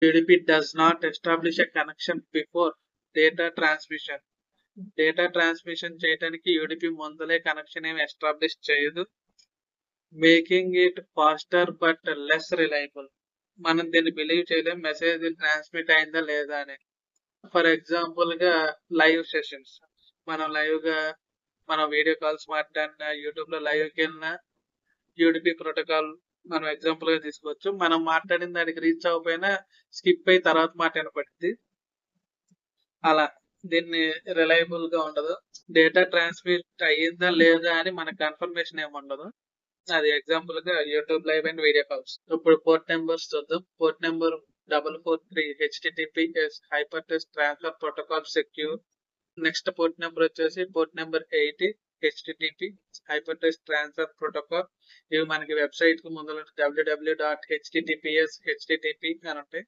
UDP does not establish a connection before data transmission. Data transmission చేయడానికి UDP ముందలే connection ఏమి establish చేయదు. Making it faster but less reliable. మనం దీన్ని believe చేయలేం మెసేజ్ ట్రాన్స్మిట్ అయిందా లేదా అని. ఫర్ ఎగ్జాంపుల్ గా లైవ్ సెషన్స్, మనం లైవ్ గా మనం వీడియో కాల్స్ మాట్లాడినా, యూట్యూబ్ లో లైవ్ కి వెళ్ళినా యూడిపి ప్రోటోకాల్ మనం ఎగ్జాంపుల్ గా తీసుకోవచ్చు. మనం మాట్లాడిన దానికి రీచ్ అవ్వకపోయినా స్కిప్ అయి తర్వాత మాట వినపడుతుంది. అలా దీన్ని రిలయబుల్ గా ఉండదు. డేటా ట్రాన్స్మిట్ అయ్యిందా లేదా అని మనకు కన్ఫర్మేషన్ ఏమి ఉండదు. అది ఎగ్జాంపుల్ గా YouTube live and video calls. ఇప్పుడు పోర్ట్ నెంబర్స్ చూద్దాం. Port number 443 HTTPS hypertext transfer protocol secure. Next port number వచ్చేసి port number 80 HTTP hypertext transfer protocol. ఇవి మనకి వెబ్సైట్ కు ముందు www.https HTTP అని ఉంటాయి.